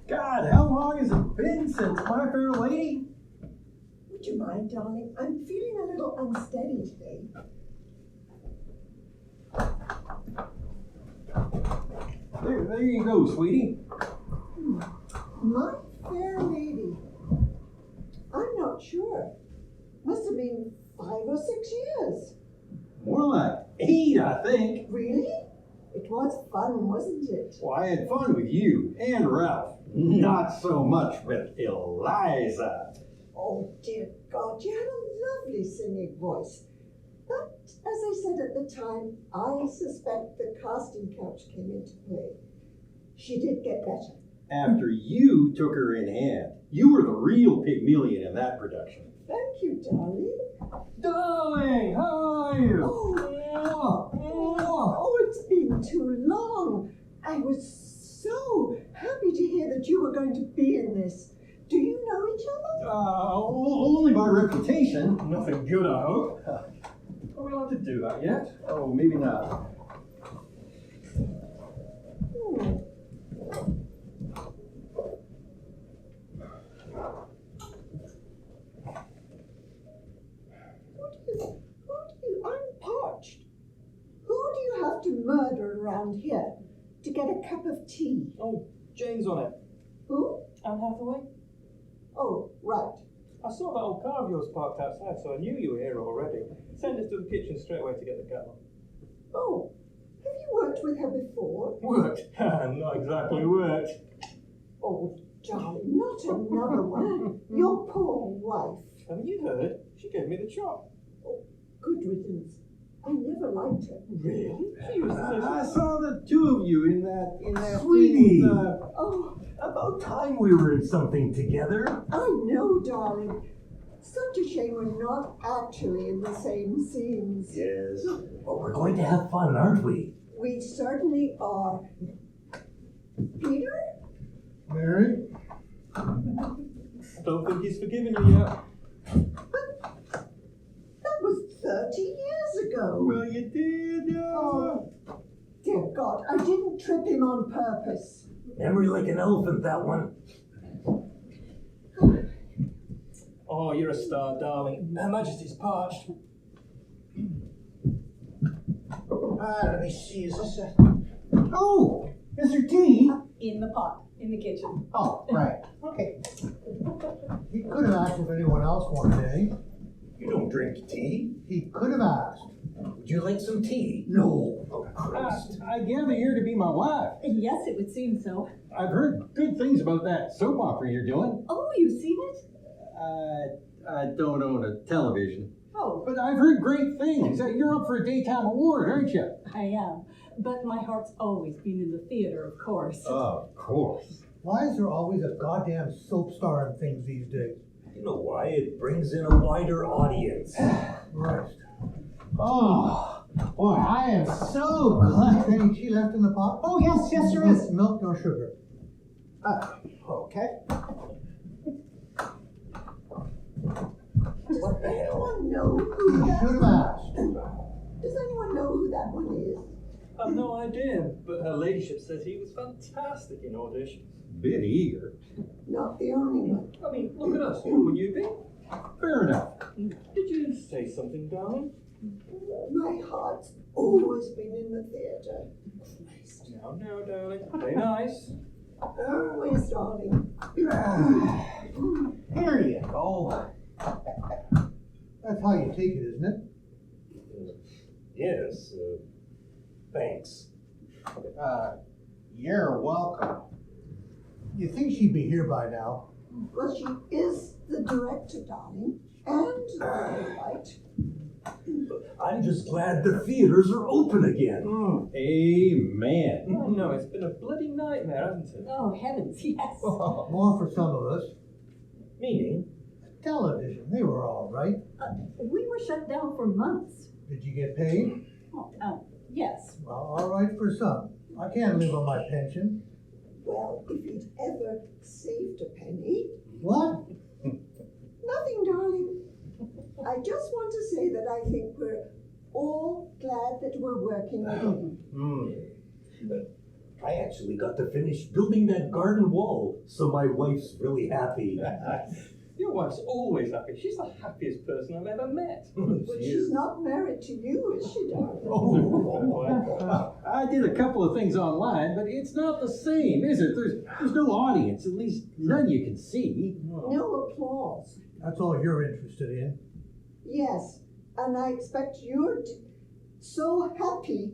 God, how long has it been since My Fair Lady? Would you mind, darling? I'm feeling a little unsteady today. There you go, sweetie. My Fair Lady. I'm not sure. Must have been 5 or 6 years. More like 8, I think. Really? It was fun, wasn't it? Well, I had fun with you and Ralph. Not so much with Eliza. Oh, dear God, you had a lovely singing voice. But, as I said at the time, I suspect the casting couch came into play. She did get better. After you took her in hand. You were the real Pygmalion in that production. Thank you, darling. Darling, how are you? Oh, it's been too long. I was so happy to hear that you were going to be in this. Do you know each other? Only by reputation. Nothing good, I hope. Are we allowed to do that yet? Oh, maybe not. I'm parched. Who do you have to murder around here to get a cup of tea? Oh, Jane's on it. Who? Anne Hathaway? Oh, right. I saw that old car of yours parked outside, so I knew you were here already. Send us to the kitchen straight away to get the kettle. Oh, have you worked with her before? Worked? Not exactly worked. Oh, darling, not another one. Your poor wife. Haven't you heard? She gave me the chop. Oh, good riddance. I never liked her. Really? She was I saw the two of you in that Sweetie. thing, Oh, About time we were in something together. I know, darling. Such a shame we're not actually in the same scenes. Yes. But we're going to have fun, aren't we? We certainly are. Peter? Mary? Don't think he's forgiven you yet. That was 30 years ago. Well, you did. Oh, dear God, I didn't trip him on purpose. Memory like an elephant, that one. Oh, you're a star, darling. Her Majesty's parched. Let me see, is this a... Oh, is there tea? In the pot, in the kitchen. Oh, right, okay. He could have asked if anyone else wanted any. You don't drink tea. He could have asked. Would you like some tea? No. Oh, Christ. I gather you're to be my wife. Yes, it would seem so. I've heard good things about that soap opera you're doing. Oh, you've seen it? I don't own a television. Oh, But I've heard great things. You're up for a daytime award, aren't you? I am. But my heart's always been in the theater, of course. Of course. Why is there always a goddamn soap star in things these days? You know why? It brings in a wider audience. Christ. Oh, boy, I am so glad. Any tea left in the pot? Oh, yes, there is. Milk, no sugar. Okay. Does What the hell? anyone know He who that should have asked. Does anyone know who that one is? I've no idea, but her ladyship says he was fantastic in auditions. Bit eager. Not the only one. I mean, look at us. Who would you be? Fair enough. Did you say something, darling? My heart's always been in the theater. Now, darling. Very nice. Always, darling. Here you go. That's how you take it, isn't it? Yes, thanks. You're welcome. You think she'd be here by now? Well, she is the director, darling, and the playwright. I'm just glad the theaters are open again. Amen. I know, it's been a bloody nightmare, hasn't it? Oh, heavens, yes. More for some of us. Meaning? Television, they were all right. We were shut down for months. Did you get paid? Oh, yes. Well, all right for some. I can't live on my pension. Well, if he'd ever saved a penny. What? Nothing, darling. I just want to say that I think we're all glad that we're working again. I actually got to finish building that garden wall, so my wife's really happy. Your wife's always happy. She's the happiest person I've ever met. But she's not married to you, is she, darling? Well, I did a couple of things online, but it's not the same, is it? There's no audience, at least none you can see. No applause. That's all you're interested in. Yes, and I expect you're so happy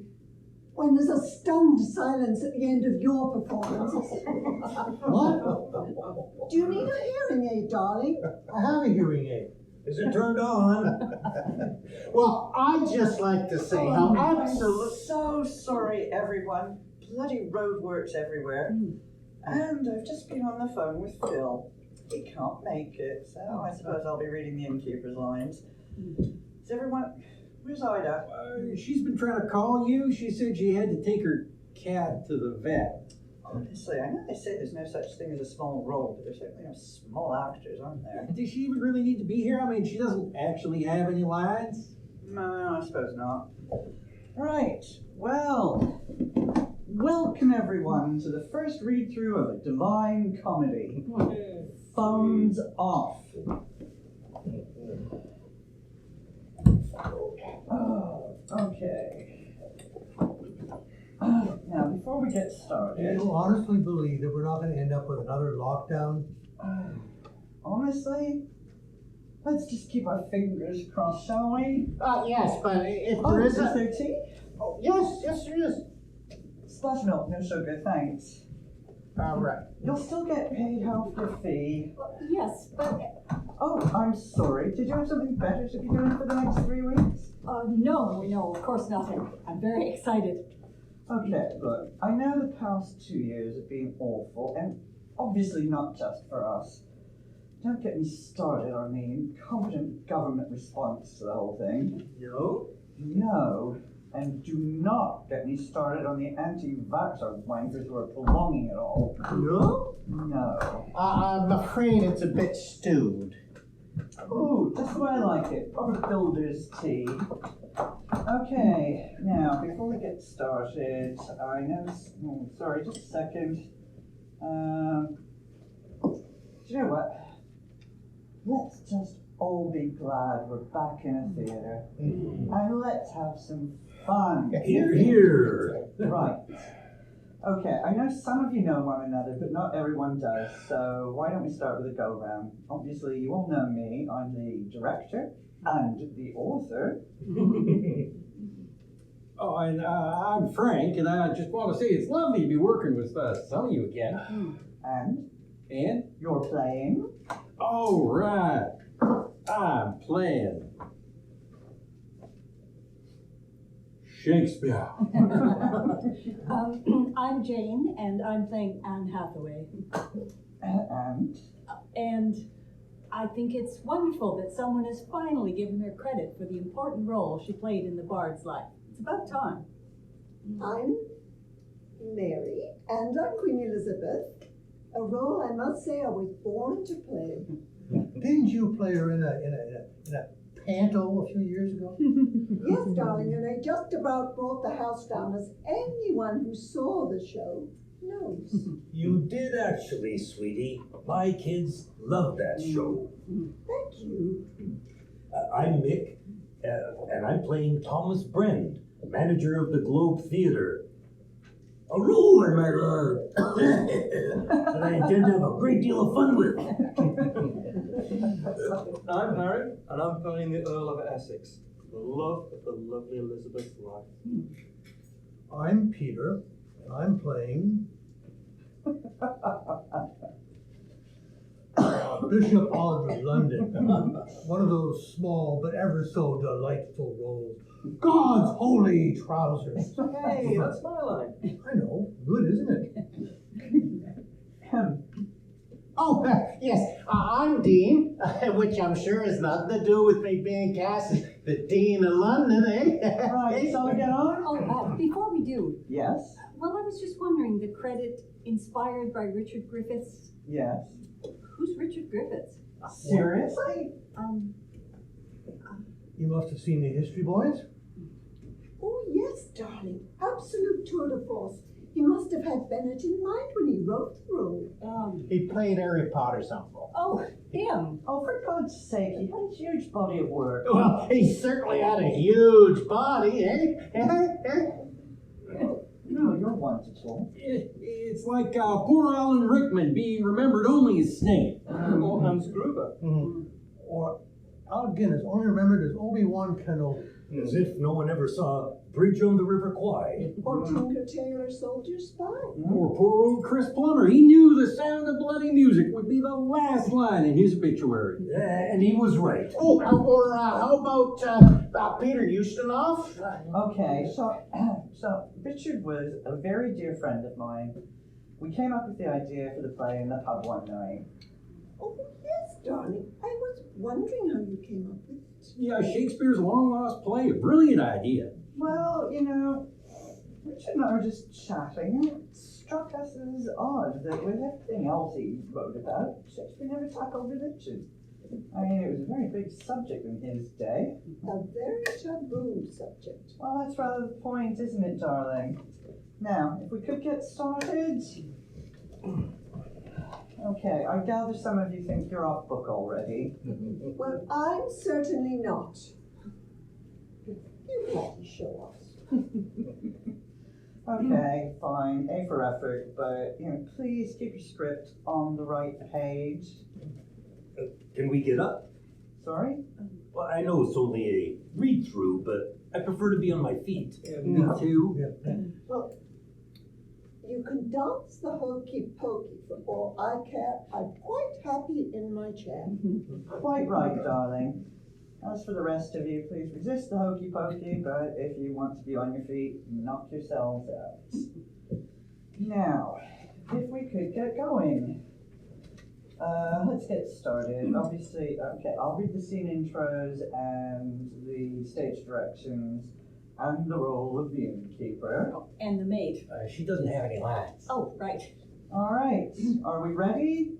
when there's a stunned silence at the end of your performances. What? Do you need a hearing aid, darling? I have a hearing aid. Is it turned on? Well, I'd just like to say how absolute. So sorry, everyone. Bloody roadworks everywhere. And I've just been on the phone with Phil. He can't make it, so I suppose I'll be reading the innkeeper's lines. Is everyone... Where's Ida? She's been trying to call you. She said she had to take her cat to the vet. Honestly, I know they say there's no such thing as a small role, but there's certainly no small actors, aren't there? Does she even really need to be here? I mean, she doesn't actually have any lines. No, I suppose not. Right, well, welcome everyone to the first read-through of a Divine Comedy. Phones off. Oh, okay. Now, before we get Do started... you honestly believe that we're not going to end up with another lockdown? Honestly, let's just keep our fingers crossed, shall we? Yes, but if Is there tea? Oh, yes, there is. Splash milk, no sugar, thanks. Right. You'll still get paid half your fee. Yes, but Oh, I'm sorry. Did you have something better to be doing for the next 3 weeks? no, of course not. I'm very excited. Okay, look, I know the past 2 years have been awful, and obviously not just for us. Don't get me started on the incompetent government response to the whole thing. No? No, and do not get me started on the anti-vaxxer wankers who are prolonging it all. No? No. I'm afraid it's a bit stewed. Ooh, just the way I like it. Proper builder's tea. Okay, now, before we get started, I know... sorry, just a second. Do you know what? Let's just all be glad we're back in a theatre. And let's have some fun. Hear, hear. Right. Okay, I know some of you know one another, but not everyone does, so why don't we start with a go-round? Obviously, you all know me. I'm the director and the author. Oh, and I'm Frank, and I just want to say it's lovely to be working with some of you again. And And? you're playing? Oh, right. I'm playing Shakespeare. I'm Jane, and I'm playing Anne Hathaway. And? And I think it's wonderful that someone has finally given her credit for the important role she played in the Bard's life. It's about time. I'm Mary, and I'm Queen Elizabeth, a role I must say I was born to play. Didn't you play her in a panto a few years ago? Yes, darling, and I just about brought the house down, as anyone who saw the show knows. You did actually, sweetie. My kids love that show. Thank you. I'm Mick, and I'm playing Thomas Brend, manager of the Globe Theatre. A role I might that I intend to have a great deal of fun with. I'm Harry, and I'm playing the Earl of Essex, the love of the lovely Elizabeth's life. I'm Peter, and I'm playing Bishop Oliver London. One of those small but ever so delightful roles. God's holy trousers. Hey, that's my line. I know, good, isn't it? Oh, yes, I'm Dean, which I'm sure has nothing to do with me being cast as the Dean of London, eh? Right, shall we get on? Oh, before we do, Yes. well, I was just wondering, the credit inspired by Richard Griffiths. Yes. Who's Richard Griffiths? Seriously? You must have seen the History Boys. Oh, yes, darling. Absolute tour de force. He must have had Bennett in mind when he wrote the role. He played Harry Potter some role. Oh, him. Oh, for God's sake, he had a huge body of work. Well, he certainly had a huge body, eh? No, you're one to talk. It's like poor Alan Rickman being remembered only as Snape. Or Hans Gruber. Or Alec Guinness, only remembered as Obi-Wan Kenobi. As if no one ever saw Bridge on the River Kwai. Or Tinker Tailor Soldier Spy. Or poor old Chris Plummer. He knew the sound of bloody music would be the last line in his obituary. And he was right. Oh, or how about Peter Ustinov? Okay, so Richard was a very dear friend of mine. We came up with the idea for the play in the pub one night. Oh, yes, darling. I was wondering how you came up with it. Yeah, Shakespeare's long-lost play. A brilliant idea. Well, Richard and I were just chatting, and it struck us as odd that with everything else he wrote about, Shakespeare never tackled religion. I mean, it was a very big subject in his day. A very taboo subject. Well, that's rather the point, isn't it, darling? Now, if we could get started. Okay, I gather some of you think you're off book already. Well, I'm certainly not. You bloody show us. Okay, fine, A for effort, but please keep your script on the right page. Can we get up? Sorry? Well, I know it's only a read-through, but I prefer to be on my feet. Me too. Well, you can dance the hokey pokey for all I care. I'm quite happy in my chair. Quite right, darling. As for the rest of you, please resist the hokey pokey, but if you want to be on your feet, knock yourselves out. Now, if we could get going. Let's get started. Obviously, okay, I'll read the scene intros and the stage directions and the role of the innkeeper. And the maid. She doesn't have any lines. Oh, right. All right, are we ready?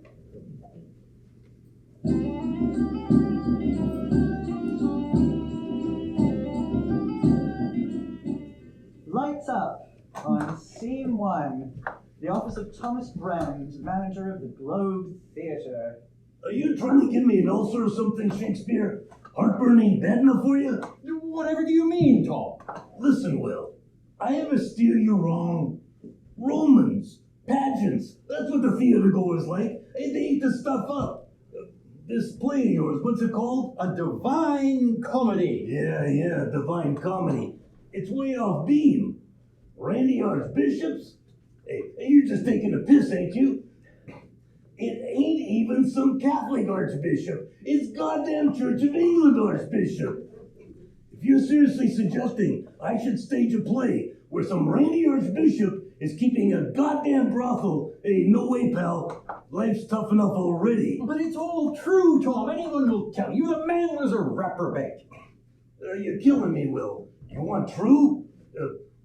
Lights up on scene 1. The office of Thomas Brand, manager of the Globe Theatre. Are you trying to give me an ulcer or something, Shakespeare? Heartburn ain't bad enough for you? Whatever do you mean, Tom? Listen, Will, I ever steer you wrong? Romans, pageants, that's what the theater goers like. They eat the stuff up. This play of yours, what's it called? A divine comedy. Yeah, divine comedy. It's way off beam. Randy Archbishops? Hey, you're just taking a piss, ain't you? It ain't even some Catholic archbishop. It's goddamn Church of England archbishop. If you're seriously suggesting I should stage a play where some Randy archbishop is keeping a goddamn brothel, hey, no way, pal. Life's tough enough already. But it's all true, Tom. Anyone will tell you the man was a reprobate. You're killing me, Will. You want true?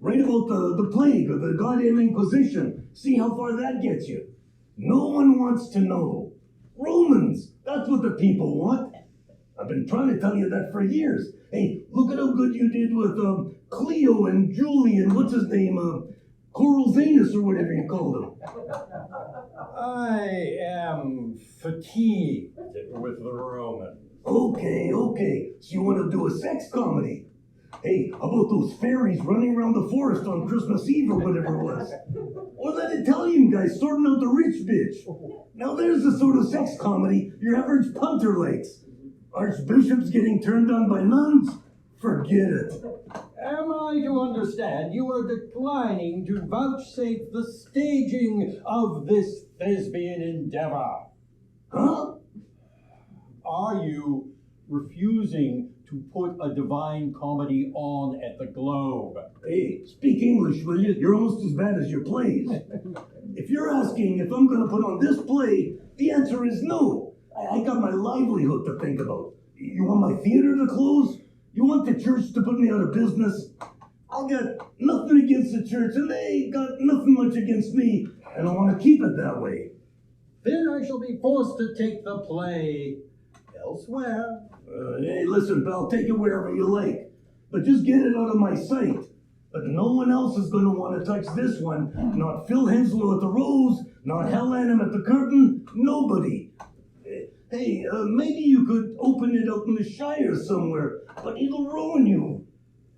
Write about the plague or the goddamn Inquisition. See how far that gets you. No one wants to know. Romans, that's what the people want. I've been trying to tell you that for years. Hey, look at how good you did with Cleo and Julie and what's his name, Coral Zanus or whatever you called him. I am fatigued with the Romans. Okay. So you want to do a sex comedy? Hey, how about those fairies running around the forest on Christmas Eve or whatever it was? Or that Italian guy sorting out the rich bitch. Now there's the sort of sex comedy your average punter likes. Archbishops getting turned on by nuns? Forget it. Am I to understand you are declining to vouchsafe the staging of this thespian endeavor? Huh? Are you refusing to put a divine comedy on at the Globe? Hey, speak English, will you? You're almost as bad as your plays. If you're asking if I'm going to put on this play, the answer is no. I got my livelihood to think about. You want my theater to close? You want the church to put me out of business? I got nothing against the church, and they got nothing much against me, and I want to keep it that way. Then I shall be forced to take the play elsewhere. Hey, listen, pal, take it wherever you like. But just get it out of my sight. but no one else is going to want to touch this one. Not Phil Henslow at the rose, not Hell Annam at the curtain, nobody. Hey, maybe you could open it out in the Shire somewhere, but it'll ruin you.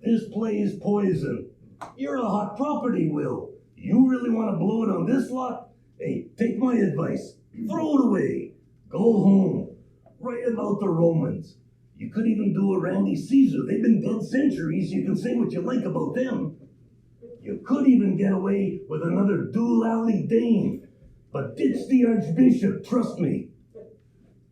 This play is poison. You're a hot property, Will. You really want to blow it on this lot? Hey, take my advice. Throw it away. Go home. Write about the Romans. You could even do a Randy Caesar. They've been dead centuries. You can say what you like about them. You could even get away with another dual alley Dane. But ditch the Archbishop, trust me.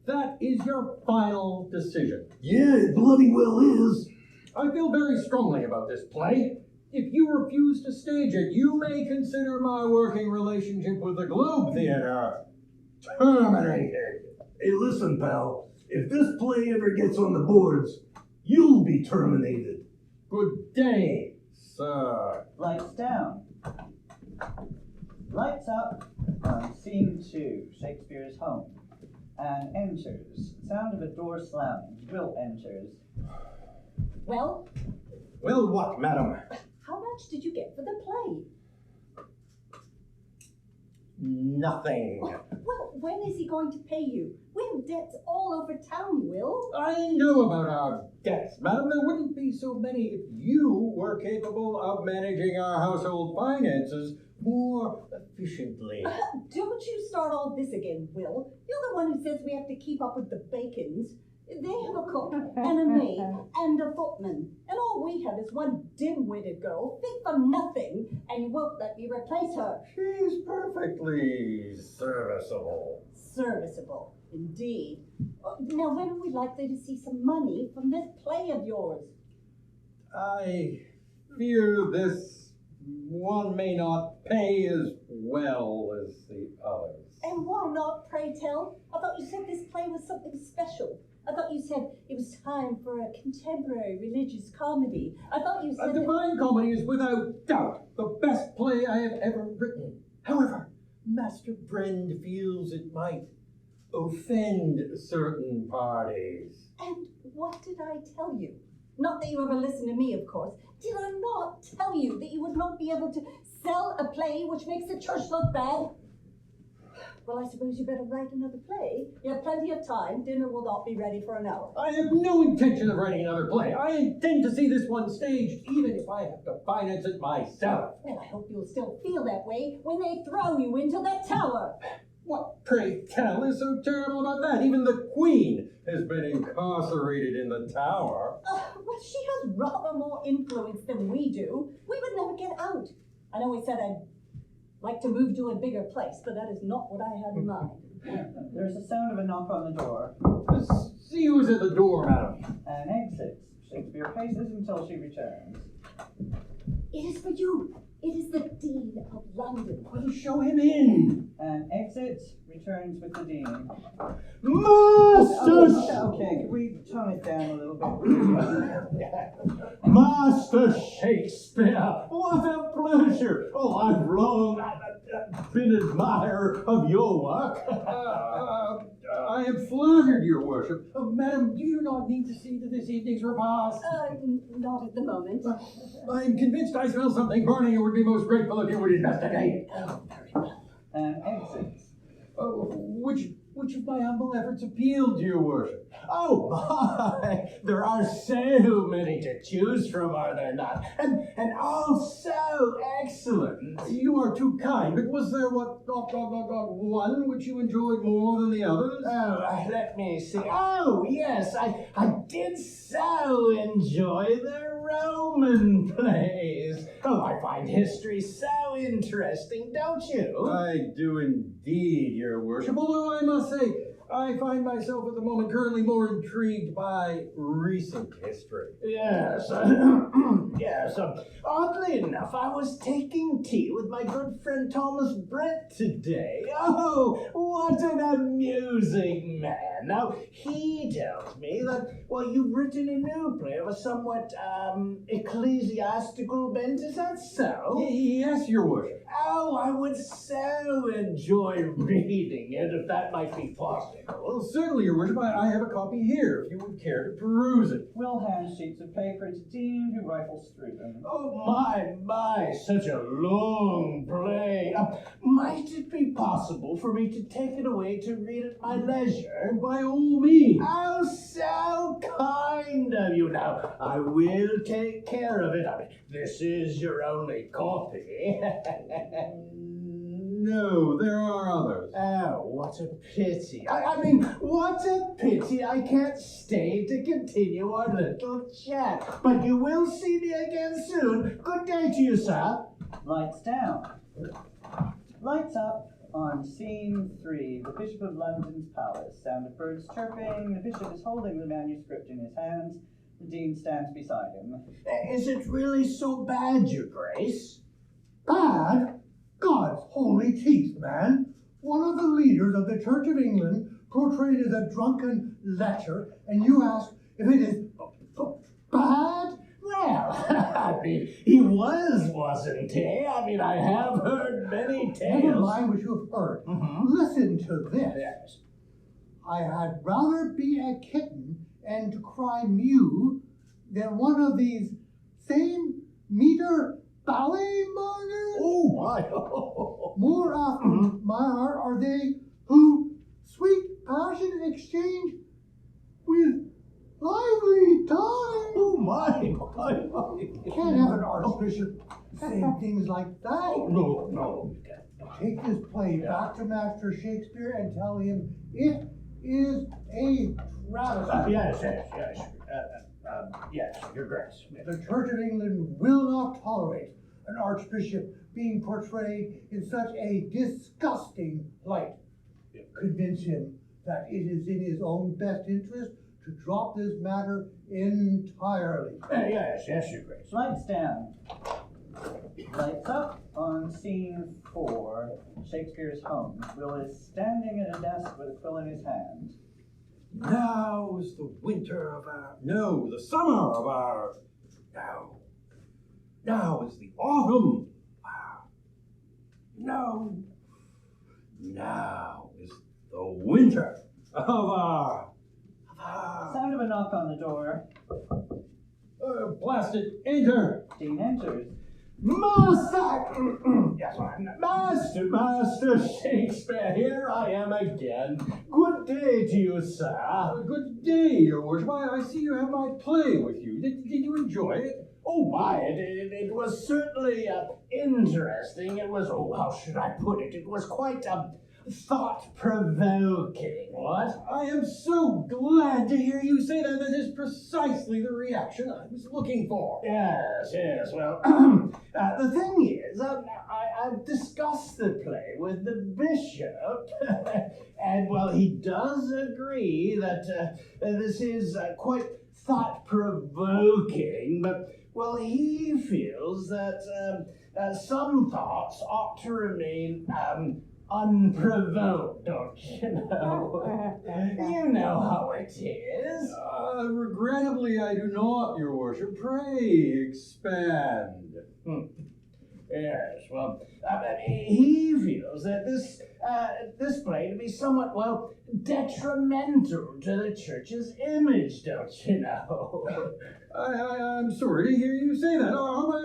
That is your final decision. Yeah, it bloody well is. I feel very strongly about this play. If you refuse to stage it, you may consider my working relationship with the Globe Theatre terminated. Hey, listen, pal. If this play ever gets on the boards, you'll be terminated. Good day, sir. Lights down. Lights up. On scene 2, Shakespeare's home. Anne enters. Sound of a door slamming. Will enters. Well, Well, what, madam? how much did you get for the play? Nothing. Well, when is he going to pay you? We have debts all over town, Will. I know about our debts, madam. There wouldn't be so many if you were capable of managing our household finances more efficiently. Don't you start all this again, Will. You're the one who says we have to keep up with the Bacons. They have a cook and a maid and a footman. And all we have is one dim-witted girl, fit for nothing, and you won't let me replace her. She's perfectly serviceable. Serviceable, indeed. Now, when are we likely to see some money from this play of yours? I fear this one may not pay as well as the others. And why not, pray tell? I thought you said this play was something special. I thought you said it was time for a contemporary religious comedy. I thought you said A Divine Comedy is without doubt the best play I have ever written. However, Master Brend feels it might offend certain parties. And what did I tell you? Not that you ever listen to me, of course. Did I not tell you that you would not be able to sell a play which makes the church look bad? Well, I suppose you better write another play. You have plenty of time. Dinner will not be ready for an hour. I have no intention of writing another play. I intend to see this one staged, even if I have to finance it myself. Well, I hope you'll still feel that way when they throw you into the tower. What, pray tell, is so terrible about that? Even the Queen has been incarcerated in the tower. Well, she has rather more influence than we do. We would never get out. I know we said I'd like to move to a bigger place, but that is not what I had in mind. There's a sound of a knock on the door. See who's at the door, madam. Anne exits. Shakespeare paces until she returns. It is for you. It is the Dean of London. Well, show him in. Anne exits, returns with the Dean. Master! Okay, can we tone it down a little bit? Master Shakespeare, what a pleasure! Oh, I've long been an admirer of your work. I am flattered, your worship. Madam, do you not need to see to this evening's repast? Not at the moment. I am convinced I smell something burning and would be most grateful if you would investigate. Very well. Anne exits. Which of my humble efforts appealed to your worship? Oh my, there are so many to choose from, are there not? And all so excellent. You are too kind, but was there one which you enjoyed more than the others? Oh, let me see. Oh, yes, I did so enjoy the Roman plays. Oh, I find history so interesting, don't you? I do indeed, your worship, although I must say, I find myself at the moment currently more intrigued by recent history. Yes, yes. Oddly enough, I was taking tea with my good friend Thomas Brett today. Oh, what an amusing man. Now, he tells me that, well, you've written a new play of a somewhat, ecclesiastical bent. Is that so? Yes, your worship. Oh, I would so enjoy reading it if that might be possible. Well, certainly, your worship. I have a copy here, if you would care to peruse it. Will hands sheets of paper to Dean, who rifles shuffles through them. Oh, my, such a long play. Might it be possible for me to take it away to read at my leisure? By all means. Oh, so kind of you. Now, I will take care of it. I mean, this is your only copy. No, there are others. Oh, what a pity. I mean, what a pity I can't stay to continue our little chat. But you will see me again soon. Good day to you, sir. Lights down. Lights up on scene 3, the Bishop of London's palace. Sound of birds chirping. The bishop is holding the manuscript in his hands. The dean stands beside him. Is it really so bad, your grace? Bad? God's holy teeth, man. One of the leaders of the Church of England portrayed as a drunken lecher, and you ask if it is bad? Well, I mean, he wasn't he? I mean, I have heard many tales. Never mind what you've heard. Listen to this. Yes. I had rather be a kitten and cry mew than one of these same meter ballet martyrs. Oh, my. More after my heart are they who sweet passion exchange with lively time. Oh, my. Can't have an archbishop saying things like that. Oh, no. Take this play back to Master Shakespeare and tell him it is a travesty. Yes, your grace. The Church of England will not tolerate an archbishop being portrayed in such a disgusting light. Convince him that it is in his own best interest to drop this matter entirely. Yes, your grace. Lights down. Lights up on scene 4, Shakespeare's Holmes. Will is standing at a desk with a quill in his hand. Now is the winter of our... No, the summer of our... Now is the autumn. No. Now is the winter of our... Sound of a knock on the door. Blast it, enter. Dean enters. Master Shakespeare, here I am again. Good day to you, sir. Good day, your worship. I see you have my play with you. Did you enjoy it? Oh, my, it was certainly interesting. It was, how should I put it? It was quite thought-provoking, what? I am so glad to hear you say that. That is precisely the reaction I was looking for. Yes, well, the thing is, I've discussed the play with the bishop, and, well, he does agree that this is quite thought-provoking, but, well, he feels that some thoughts ought to remain unprovoked, don't you know? You know how it is. Regrettably, I do not, your worship. Pray expand. Yes, well, he feels that this play to be somewhat, well, detrimental to the church's image, don't you know? I'm sorry to hear you say that. Are my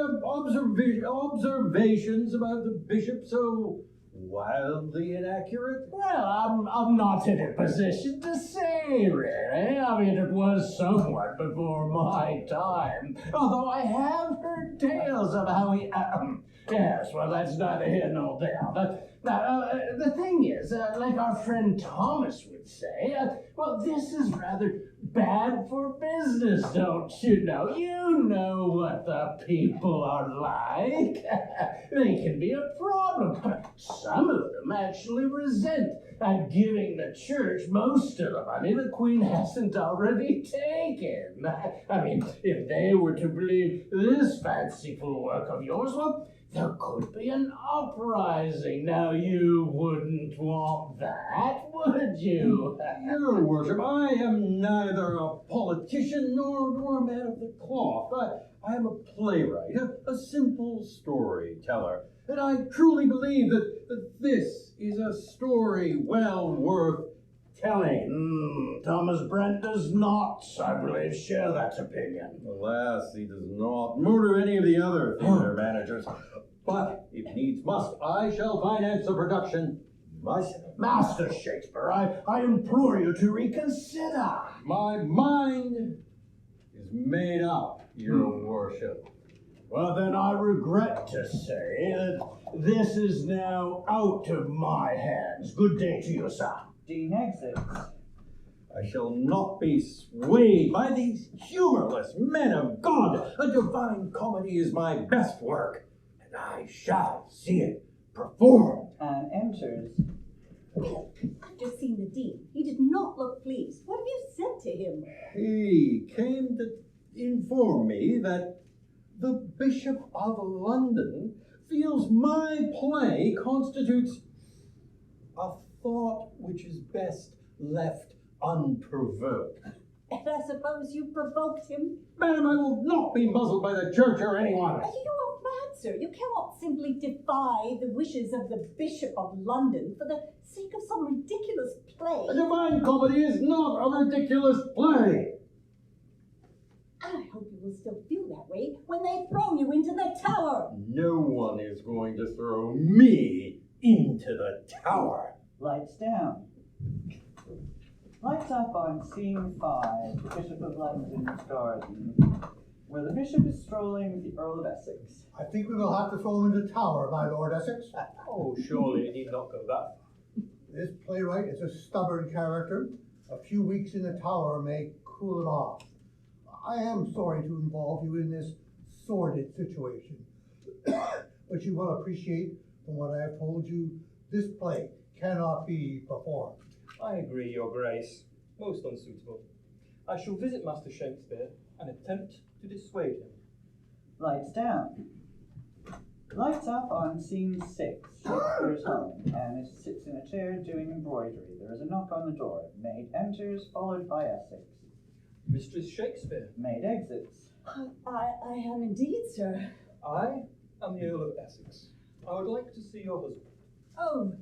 observations about the bishop so wildly inaccurate? Well, I'm not in a position to say, really. I mean, it was somewhat before my time. Although I have heard tales of how he... yes, well, that's neither here nor there. But the thing is, like our friend Thomas would say, well, this is rather bad for business, don't you know? You know what the people are like. They can be a problem. Some of them actually resent giving the church most of the money the Queen hasn't already taken. I mean, if they were to believe this fanciful work of yours, well, there could be an uprising. Now, you wouldn't want that, would you? Your worship, I am neither a politician nor a man of the cloth. I am a playwright, a simple storyteller. And I truly believe that this is a story well worth telling. Thomas Brent does not, I believe, share that opinion. Alas, he does not murder any of the other theater managers. But if needs must, I shall finance the production myself. Master Shakespeare, I implore you to reconsider. My mind is made up, your worship. Well, then I regret to say that this is now out of my hands. Good day to you, sir. Dean exits. I shall not be swayed by these humorless men of God. A divine comedy is my best work, and I shall see it performed. And enters. I've just seen the Dean. He did not look pleased. What have you said to him? He came to inform me that the Bishop of London feels my play constitutes a thought which is best left unprovoked. And I suppose you provoked him? Madam, I will not be muzzled by the church or anyone. You are mad, sir. You cannot simply defy the wishes of the Bishop of London for the sake of some ridiculous play. A divine comedy is not a ridiculous play. I hope you will still feel that way when they throw you into the tower. No one is going to throw me into the tower. Lights down. Lights up on scene 5, the Bishop of London's garden, where the bishop is strolling with the Earl of Essex. I think we will have to throw him into the tower, my Lord Essex. Oh, surely it need not go that far. This playwright is a stubborn character. A few weeks in the tower may cool him off. I am sorry to involve you in this sordid situation, but you will appreciate from what I have told you, this play cannot be performed. I agree, Your Grace. Most unsuitable. I shall visit Master Shakespeare and attempt to dissuade him. Lights down. Lights up on scene 6, Shakespeare's home. Anne sits in a chair doing embroidery. There is a knock on the door. Maid enters, followed by Essex. Mistress Shakespeare. Maid exits. I am indeed, sir. I am the Earl of Essex. I would like to see your husband. Oh,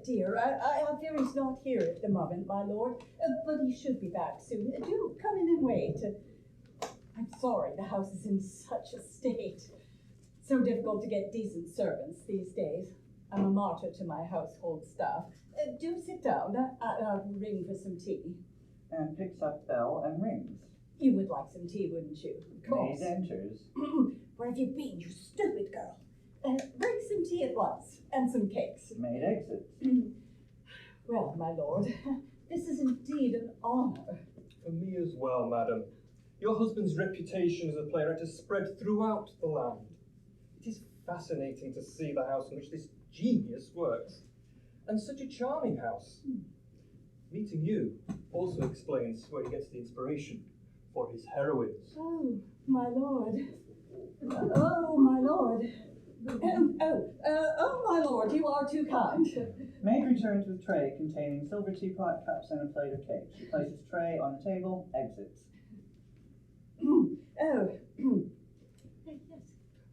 dear, I fear he's not here at the moment, my lord, but he should be back soon. Do come in and wait. I'm sorry the house is in such a state. So difficult to get decent servants these days. I'm a martyr to my household staff. Do sit down. I'll ring for some tea. And picks up bell and rings. You would like some tea, wouldn't you? Of course. Maid enters. Where have you been, you stupid girl? Bring some tea at once, and some cakes. Maid exits. Well, my lord, this is indeed an honour. For me as well, madam. Your husband's reputation as a playwright has spread throughout the land. It is fascinating to see the house in which this genius works. And such a charming house. Meeting you also explains where he gets the inspiration for his heroines. Oh, my lord. Oh, my lord. Oh, my lord, you are too kind. Maid returns with tray containing silver teapot, cups, and a plate of cake. She places tray on the table, exits. Yes.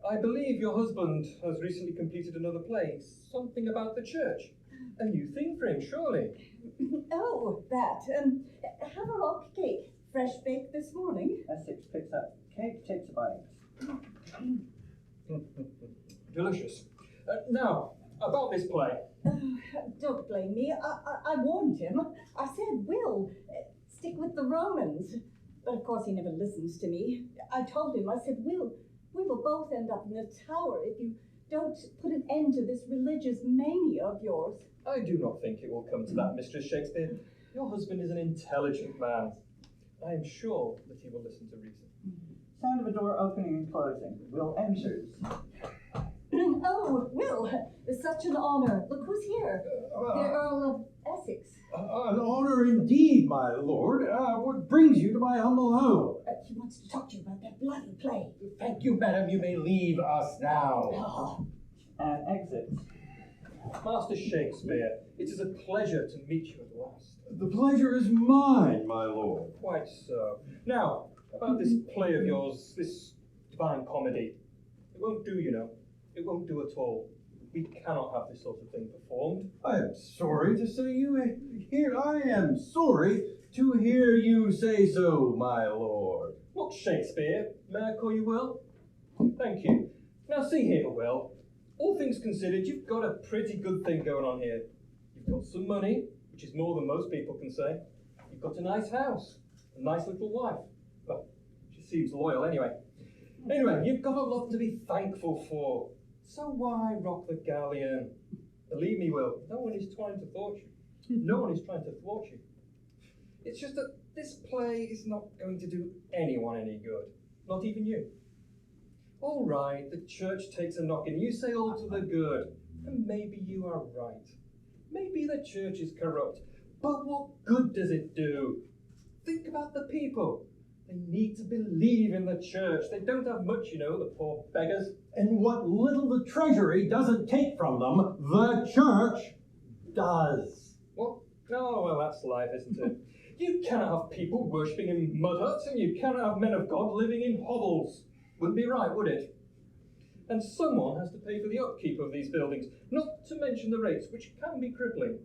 I believe your husband has recently completed another play, something about the church. A new theme for him, surely. Oh, that. Have a rock cake, fresh baked this morning. Essex picks up cake, takes a bite. Delicious. Now, about this play. Don't blame me. I warned him. I said, Will, stick with the Romans. But of course he never listens to me. I told him, I said, Will, we will both end up in the tower if you don't put an end to this religious mania of yours. I do not think it will come to that, Mistress Shakespeare. Your husband is an intelligent man. I am sure that he will listen to reason. Sound of a door opening and closing. Will enters. Oh, Will, it's such an honor. Look who's here. The Earl of Essex. An honor indeed, my lord. What brings you to my humble home? He wants to talk to you about that bloody play. Thank you, madam. You may leave us now. Oh. And exits. Master Shakespeare, it is a pleasure to meet you at last. The pleasure is mine, my lord. Quite so. Now, about this play of yours, this divine comedy. It won't do, you know. It won't do at all. We cannot have this sort of thing performed. I am sorry to say I am sorry to hear you say so, my lord. What Shakespeare? May I call you Will? Thank you. Now see here, Will. All things considered, you've got a pretty good thing going on here. You've got some money, which is more than most people can say. You've got a nice house, a nice little wife. Well, she seems loyal anyway. Anyway, you've got a lot to be thankful for. So why rock the galleon? Believe me, Will, no one is trying to thwart you. No one is trying to thwart you. It's just that this play is not going to do anyone any good. Not even you. All right, the church takes a knock and you say all to the good. And maybe you are right. Maybe the church is corrupt. But what good does it do? Think about the people. They need to believe in the church. They don't have much, you know, the poor beggars. And what little the treasury doesn't take from them, the church does. What? Oh, well, that's life, isn't it? You cannot have people worshipping in mud huts, and you cannot have men of God living in hovels. Wouldn't be right, would it? And someone has to pay for the upkeep of these buildings, not to mention the rates, which can be crippling.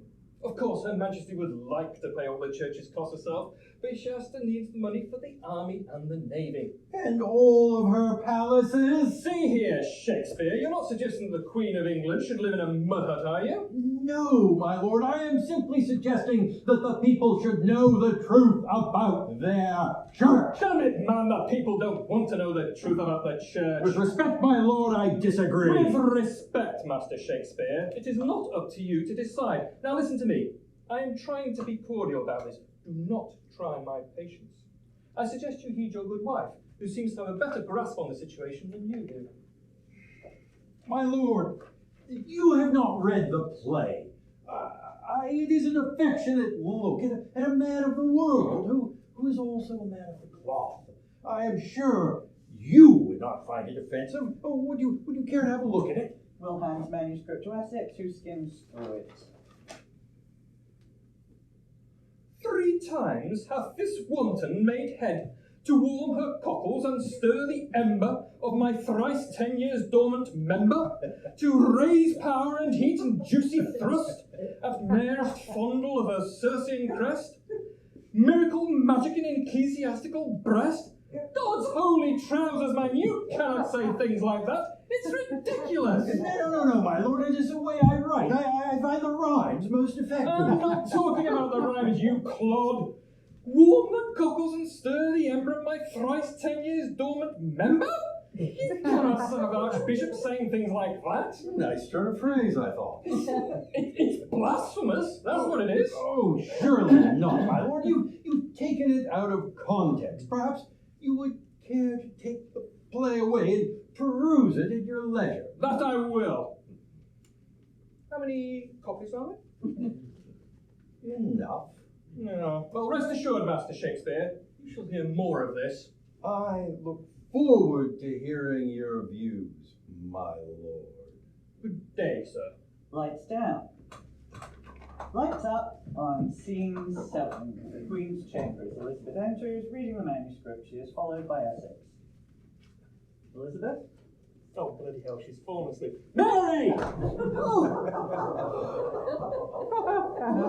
Of course, Her Majesty would like to pay all the church's costs herself, but Shasta needs the money for the army and the navy. And all of her palaces. See here, Shakespeare, you're not suggesting the Queen of England should live in a mud hut, are you? No, my lord, I am simply suggesting that the people should know the truth about their church. Damn it, man, the people don't want to know the truth about the church. With respect, my lord, I disagree. With respect, Master Shakespeare, it is not up to you to decide. Now listen to me. I am trying to be cordial about this. Do not try my patience. I suggest you heed your good wife, who seems to have a better grasp on the situation than you do. My lord, you have not read the play. It is an affectionate look at a man of the world who is also a man of the cloth. I am sure you would not find it offensive. Oh, would you care to have a look at it? Will hands manuscript to Essex, who skims through it. 3 times hath this wanton made head to warm her cockles and stir the ember of my thrice 10 years dormant member, to raise power and heat and juicy thrust, at merest fondle of her Circean crest, miracle magic in ecclesiastical breast. God's holy trousers, man, you cannot say things like that. It's ridiculous. No, my lord, it is the way I write. I find the rhymes most effective. I'm not talking about the rhymes, you clod. Warm the cockles and stir the ember of my thrice 10 years dormant member? You cannot son of an archbishop saying things like that. Nice turn of phrase, I thought. It's blasphemous, that's what it is. Oh, surely not, my lord. You've taken it out of context. Perhaps you would care to take the play away and peruse it at your leisure. That I will. How many copies are there? Enough. No. Well, rest assured, Master Shakespeare, you shall hear more of this. I look forward to hearing your views, my lord. Good day, sir. Lights down. Lights up on scene 7, the Queen's Chambers. Elizabeth enters, reading the manuscript. She is followed by Essex. Elizabeth? Oh, bloody hell, she's fallen asleep. Mary! I'm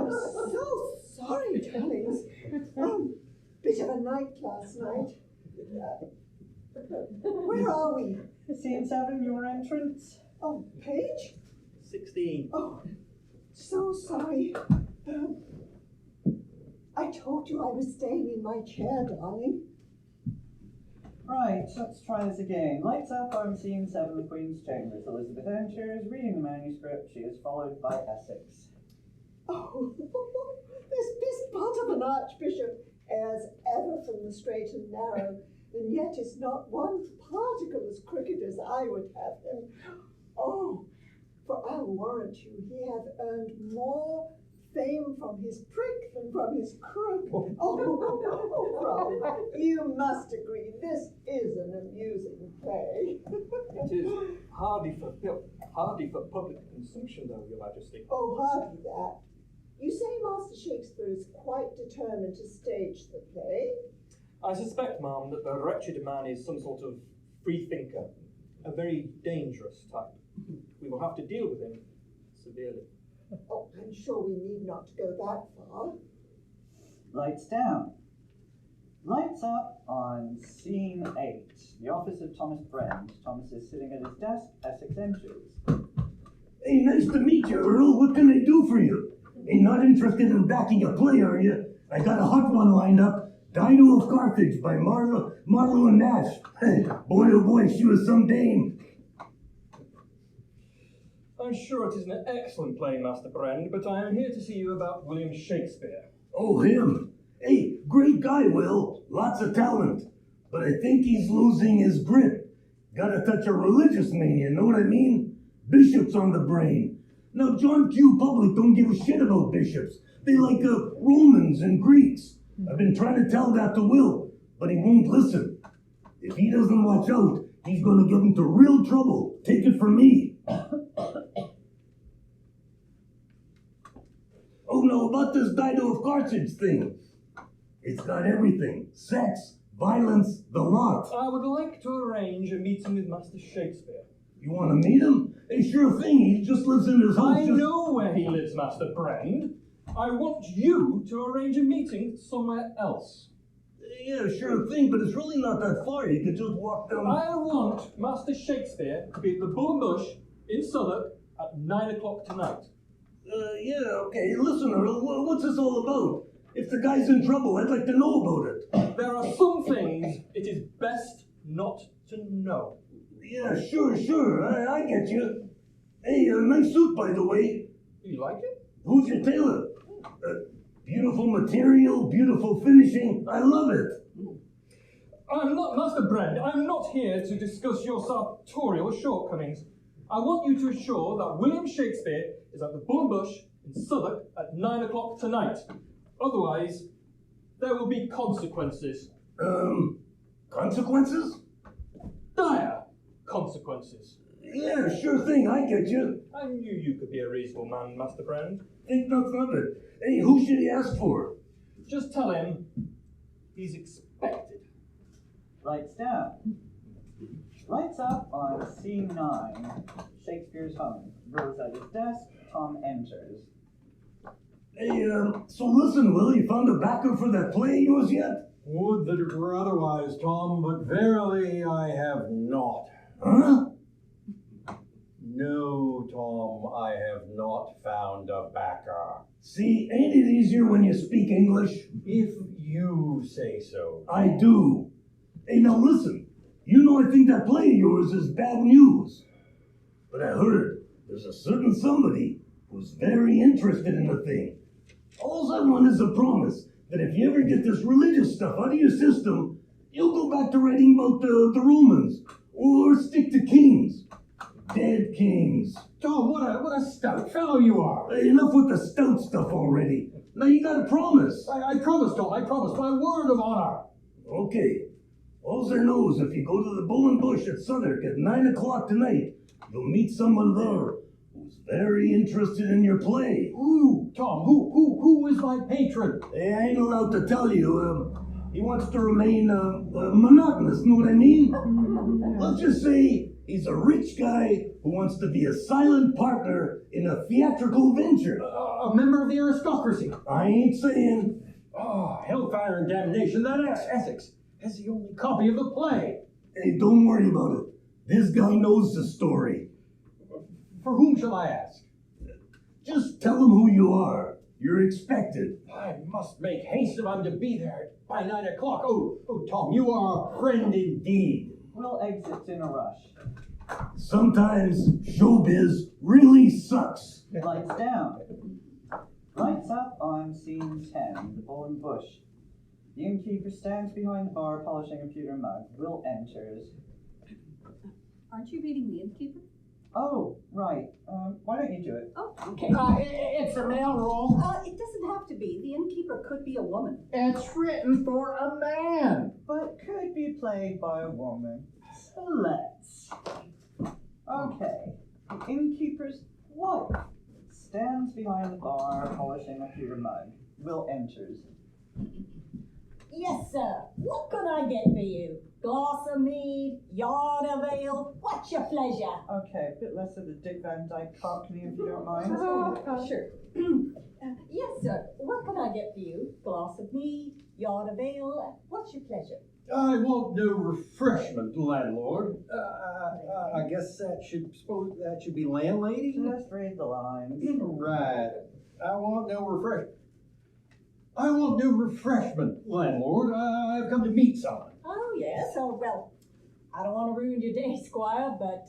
so sorry, darlings. Bit of a night last night. Where are we? Scene 7, your entrance. Oh, page? 16. Oh, so sorry. I told you I was staying in my chair, darling. Right, let's try this again. Lights up on scene 7, the Queen's Chambers. Elizabeth enters, reading the manuscript. She is followed by Essex. Oh, this part of an archbishop as ever from the straight and narrow, and yet is not one particle as crooked as I would have him. Oh, for I'll warrant you, he hath earned more fame from his prick than from his crook. Oh, Robin, you must agree, this is an amusing play. It is hardly for public consumption, though, Your Majesty. Oh, hardly that. You say Master Shakespeare is quite determined to stage the play? I suspect, ma'am, that the wretched man is some sort of free thinker, a very dangerous type. we will have to deal with him severely. Oh, I'm sure we need not go that far. Lights down. Lights up on scene 8. The office of Thomas Brand. Thomas is sitting at his desk. Essex enters. Hey, nice to meet you, Earl. What can I do for you? Ain't not interested in backing a play, are you? I got a hot one lined up. Dido of Carthage by Marlowe and Nash. Hey, boy, oh boy, she was some dame. I'm sure it is an excellent play, Master Brand, but I am here to see you about William Shakespeare. Oh, him. Hey, great guy, Will. Lots of talent. But I think he's losing his grip. Got a touch of religious mania, know what I mean? Bishops on the brain. Now, John Q. Public don't give a shit about bishops. They like Romans and Greeks. I've been trying to tell that to Will, but he won't listen. If he doesn't watch out, he's gonna get into real trouble. Take it from me. Oh, no, about this Dido of Carthage thing. It's got everything. Sex, violence, the lot. I would like to arrange a meeting with Master Shakespeare. You want to meet him? Hey, sure thing. He just lives in his house. I know where he lives, Master Brand. I want you to arrange a meeting somewhere else. Yeah, sure thing, but it's really not that far. You could just walk down. I want Master Shakespeare to be at the Bull and Bush in Southwark at 9 o'clock tonight. Yeah, okay. Listen, Earl, what's this all about? If the guy's in trouble, I'd like to know about it. There are some things it is best not to know. Yeah, sure. I get you. Hey, nice suit, by the way. You like it? Who's your tailor? Beautiful material, beautiful finishing. I love it. I'm not, Master Brand, I'm not here to discuss your sartorial shortcomings. I want you to assure that William Shakespeare is at the Bull and Bush in Southwark at 9 o'clock tonight. Otherwise, there will be consequences. Consequences? Dire consequences. Yeah, sure thing, I get you. I knew you could be a reasonable man, Master Brand. Think nothing of it. Hey, who should he ask for? Just tell him he's expected. Lights down. Lights up on scene 9. Shakespeare's home. Will's at his desk. Tom enters. Hey, so listen, Will, you found a backer for that play of yours yet? Would that it were otherwise, Tom, but verily I have not. Huh? No, Tom, I have not found a backer. See, ain't it easier when you speak English? If you say so. I do. Hey, now listen. You know I think that play of yours is bad news. But I heard there's a certain somebody who's very interested in the thing. All I want is a promise that if you ever get this religious stuff out of your system, you'll go back to writing about the Romans, or stick to kings. Dead kings. Tom, what a stout fellow you are. Hey, enough with the stout stuff already. Now you gotta promise. I promise, Tom, I promise, my word of honor. Okay. All I know is if you go to the Bull and Bush at Southwark at 9 o'clock tonight, you'll meet someone there who's very interested in your play. Who, Tom, who is my patron? Hey, I ain't allowed to tell you. He wants to remain monotonous, know what I mean? Let's just say he's a rich guy who wants to be a silent partner in a theatrical venture. A member of the aristocracy. I ain't saying. Oh, hellfire and damnation, that Essex has the only copy of the play. Hey, don't worry about it. This guy knows the story. For whom shall I ask? Just tell him who you are. You're expected. I must make haste if I'm to be there by 9 o'clock. Oh, Tom, you are a friend indeed. Will exits in a rush. Sometimes showbiz really sucks. Lights down. Lights up on scene 10. The Bull and Bush. The innkeeper stands behind the bar polishing a pewter mug. Will enters. Aren't you reading The Innkeeper? Oh, right. Why don't you do it? Oh, okay. It's a male role. It doesn't have to be. The innkeeper could be a woman. It's written for a man. But could be played by a woman. So let's. Okay. The innkeeper's wife stands behind the bar polishing a pewter mug. Will enters. Yes, sir. What can I get for you? Glass of mead, yard of ale, what's your pleasure? Okay, a bit less of the Dick Van Dyke Cockney, if you don't mind. Sure. Yes, sir. What can I get for you? Glass of mead, yard of ale, what's your pleasure? I want no refreshment, landlord. I guess that should be landlady? Just read the lines. Right. I want no refreshment, landlord. I've come to meet someone. Oh, yes. Oh, well, I don't want to ruin your day, Squire, but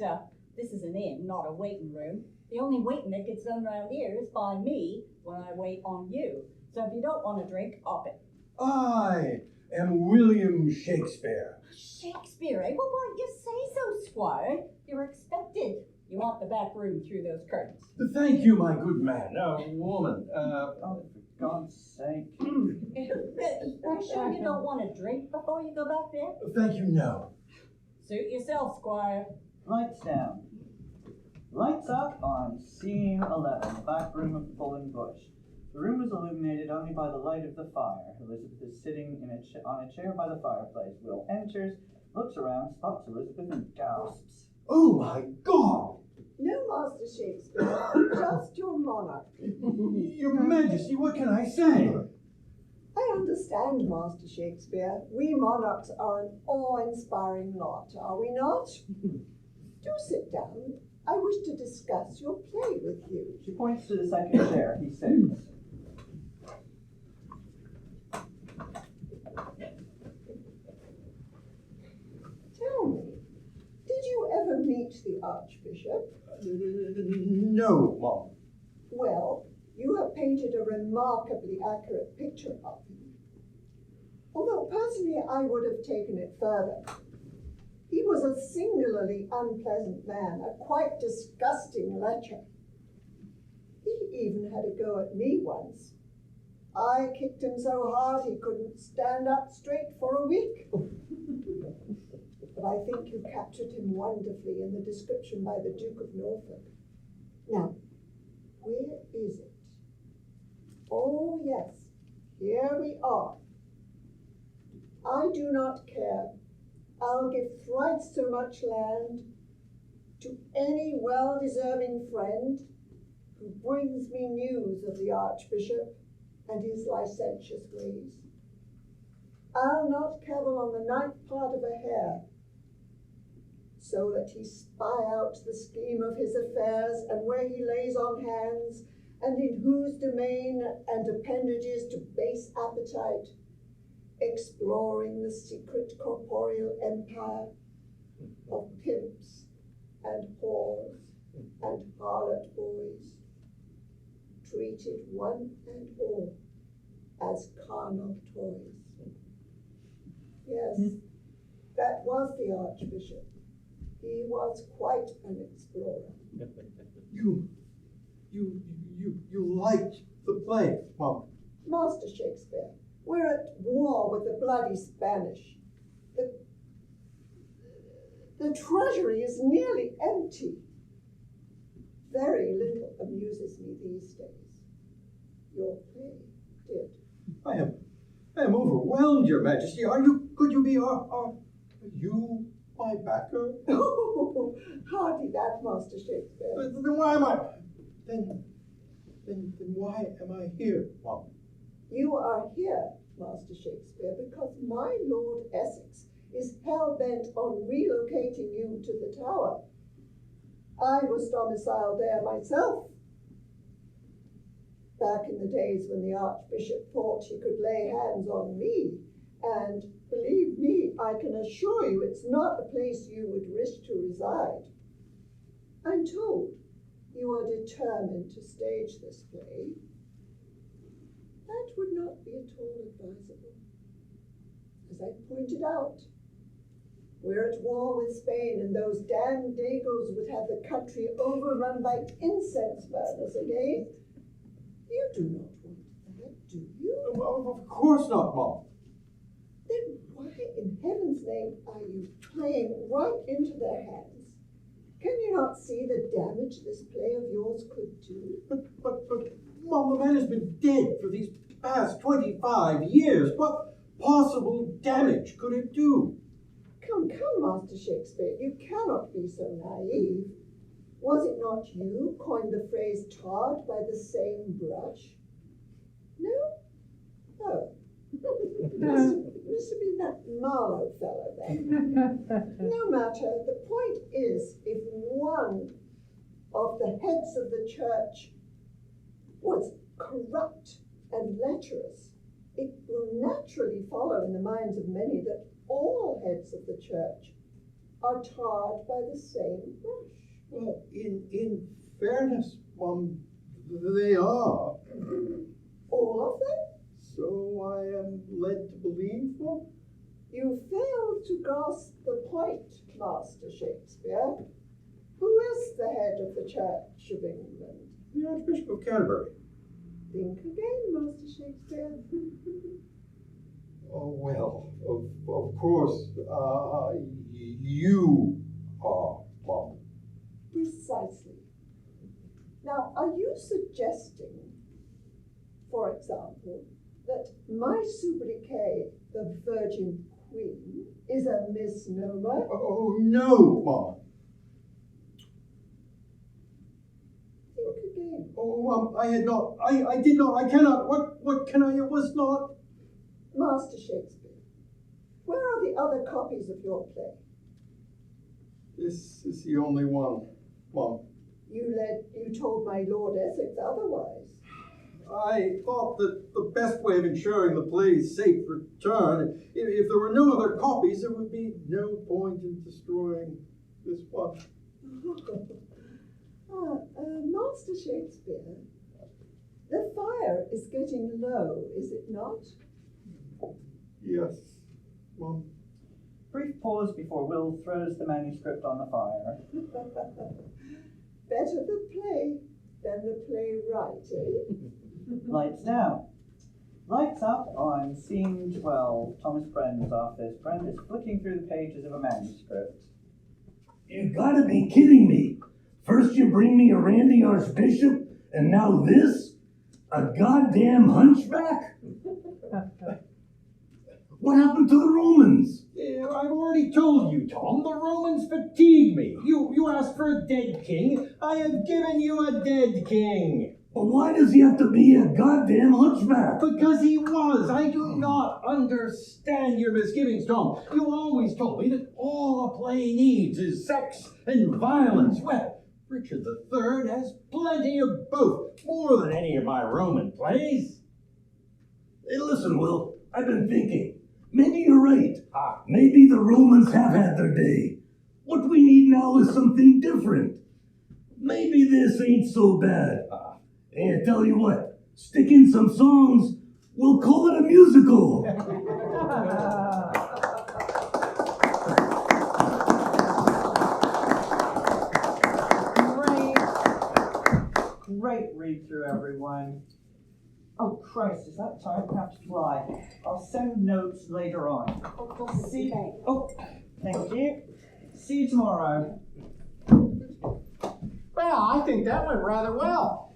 this is an inn, not a waiting room. The only waiting that gets done around here is by me when I wait on you. So if you don't want a drink, up it. I am William Shakespeare. Shakespeare, eh? Well, why you say so, Squire? You're expected. You want the back room through those curtains. Thank you, my good man. Woman. Oh, for God's sake. You sure you don't want a drink before you go back there? Thank you, no. Suit yourself, Squire. Lights down. Lights up on scene 11, the back room of the Bull and Bush. The room is illuminated only by the light of the fire. Elizabeth is sitting on a chair by the fireplace. Will enters, looks around, spots Elizabeth, and gasps. Oh, my God! No, Master Shakespeare, just your monarch. Your Majesty, what can I say? I understand, Master Shakespeare. We monarchs are an awe-inspiring lot, are we not? Do sit down. I wish to discuss your play with you. She points to the second chair. He sits. Tell me, did you ever meet the Archbishop? No, Mom. Well, you have painted a remarkably accurate picture of him. Although personally I would have taken it further. He was a singularly unpleasant man, a quite disgusting lecher. He even had a go at me once. I kicked him so hard he couldn't stand up straight for a week. But I think you captured him wonderfully in the description by the Duke of Norfolk. Now, where is it? Oh, yes, here we are. I do not care. I'll give thrice so much land to any well-deserving friend who brings me news of the Archbishop and his licentious ways. I'll not cavil on the ninth part of a hair, so that he spy out the scheme of his affairs and where he lays on hands, and in whose domain and appendages to base appetite, exploring the secret corporeal empire of pimps and whores and harlot boys, treated one and all as carnal toys. Yes, that was the Archbishop. He was quite an explorer. You liked the play, Mom. Master Shakespeare, we're at war with the bloody Spanish. The treasury is nearly empty. Very little amuses me these days. Your play did. I am overwhelmed, Your Majesty. Could you be you my backer? Oh, hardly that, Master Shakespeare. Then why am I? Then why am I here, Mom? You are here, Master Shakespeare, because my Lord Essex is hell-bent on relocating you to the Tower. I was domiciled there myself, back in the days when the Archbishop thought he could lay hands on me, and believe me, I can assure you it's not a place you would wish to reside. I'm told you are determined to stage this play. That would not be at all advisable. As I pointed out, we're at war with Spain, and those damned Dagos would have the country overrun by incense burners again. You do not want that, do you? Of course not, Mom. Then why in heaven's name are you playing right into their hands? Can you not see the damage this play of yours could do? But Mom, the man has been dead for these past 25 years. What possible damage could it do? Come, Master Shakespeare, you cannot be so naive. Was it not you coined the phrase tarred by the same brush? No? Oh. Must have been that Marlowe fellow then. No matter, the point is, if one of the heads of the church was corrupt and lecherous, it will naturally follow in the minds of many that all heads of the church are tarred by the same brush. Well, in fairness, they are. All of them? So I am led to believe, Mum. You fail to grasp the point, Master Shakespeare. Who is the head of the Church of England? The Archbishop of Canterbury. Think again, Master Shakespeare. Oh, well, of course, you are, Mum. Precisely. Now, are you suggesting, for example, that my sobriquet, the Virgin Queen, is a misnomer? Oh, no, Mum. Think again. Oh, I had not, I did not, I cannot, what can I, it was not. Master Shakespeare, where are the other copies of your play? This is the only one, Mum. You told my Lord Essex otherwise. I thought that the best way of ensuring the play's safe return, if there were no other copies, there would be no point in destroying this one. Master Shakespeare, the fire is getting low, is it not? Yes, Mum. Brief pause before Will throws the manuscript on the fire. Better the play than the playwright, eh? Lights down. Lights up on scene 12, Thomas Brent's office. Brent is flicking through the pages of a manuscript. You gotta be kidding me. First you bring me a randy archbishop, and now this? A goddamn hunchback? What happened to the Romans? Yeah, I've already told you, Tom, the Romans fatigue me. You asked for a dead king. I have given you a dead king. But why does he have to be a goddamn hunchback? Because he was. I do not understand your misgivings, Tom. You always told me that all a play needs is sex and violence. Well, Richard III has plenty of both, more than any of my Roman plays. Hey, listen, Will, I've been thinking. Maybe you're right. Maybe the Romans have had their day. What we need now is something different. Maybe this ain't so bad. And I tell you what, stick in some songs, we'll call it a musical. Great read through, everyone. Oh, Christ, is that time? I have to fly. I'll send notes later on. See. Oh, thank you. See you tomorrow. Well, I think that went rather well.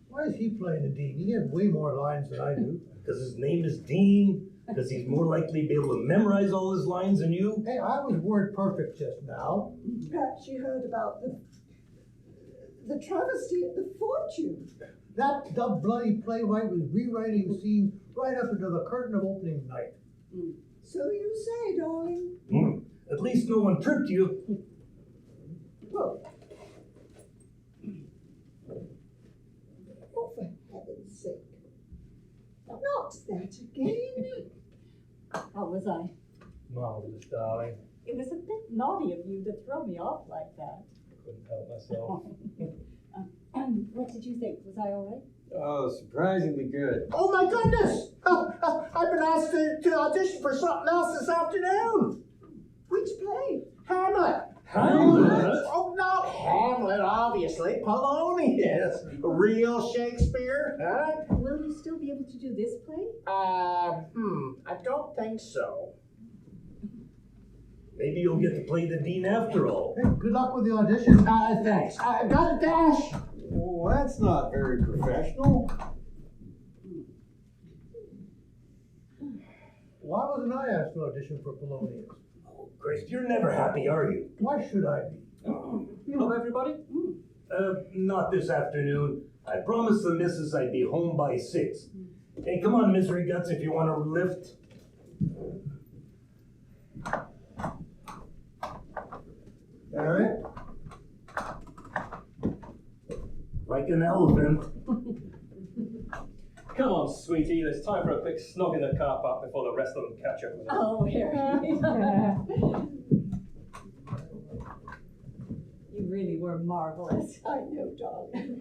Why is he playing the Dean? He has way more lines than I do. Because his name is Dean, because he's more likely to be able to memorize all his lines than you. Hey, I was word perfect just now. Perhaps you heard about the travesty at the Fortune. That bloody playwright was rewriting scenes right up until the curtain of opening night. So you say, darling. At least no one tripped you. Well, oh, for heaven's sake. Not that again. How was I? Marvellous, darling. It was a bit naughty of you to throw me off like that. Couldn't help myself. What did you think? Was I all right? Oh, surprisingly good. Oh my goodness! I've been asked to audition for something else this afternoon. Which play? Hamlet. Hamlet? Oh, not Hamlet, obviously. Polonius. Real Shakespeare, huh? Will you still be able to do this play? I don't think so. Maybe you'll get to play the Dean after all. Hey, good luck with the audition. Thanks. I got a dash. Well, that's not very professional. Why wasn't I asked to audition for Polonius? Oh, Christ, you're never happy, are you? Why should I be? Hello, everybody. Not this afternoon. I promised the missus I'd be home by 6. Hey, come on, Misery Guts, if you want to lift. All right. Like an elephant. Come on, sweetie. There's time for a quick snog in the car park before the rest of them catch up with us. Oh, Harry. You really were marvelous. I know, darling.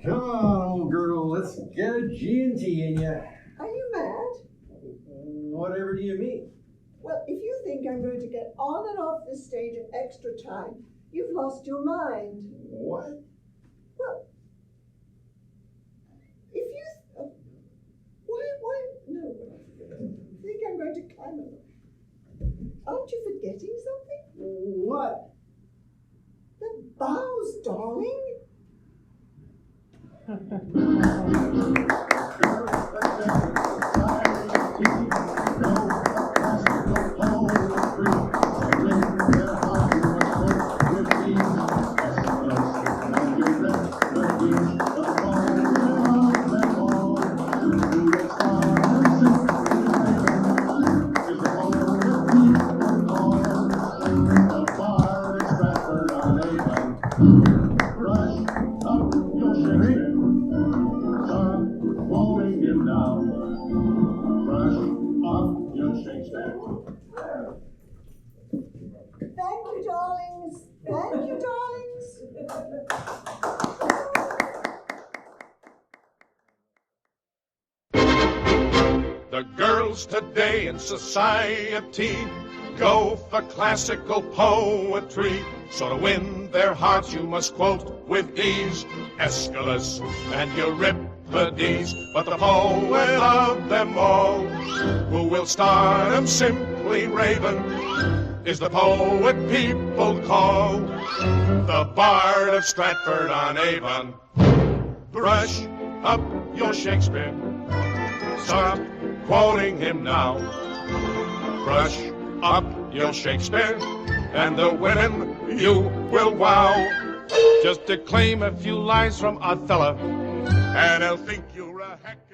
Come on, old girl, let's get a G&T in ya. Are you mad? Whatever do you mean? Well, if you think I'm going to get on and off this stage in extra time, you've lost your mind. What? Well, if you... why, no. I think I'm going to climb over. Aren't you forgetting something? What? The bows, darling. Thank you, darlings. Thank you, darlings. The girls today in society go for classical poetry. So to win their hearts you must quote with ease Aeschylus and Euripides. But the poet of them all, who will start 'em simply raving, is the poet people call the Bard of Stratford-on-Avon. Brush up your Shakespeare, stop quoting him now. Brush up your Shakespeare, and the women you will wow. Just declaim a few lines from Othello, and they'll think you're a heck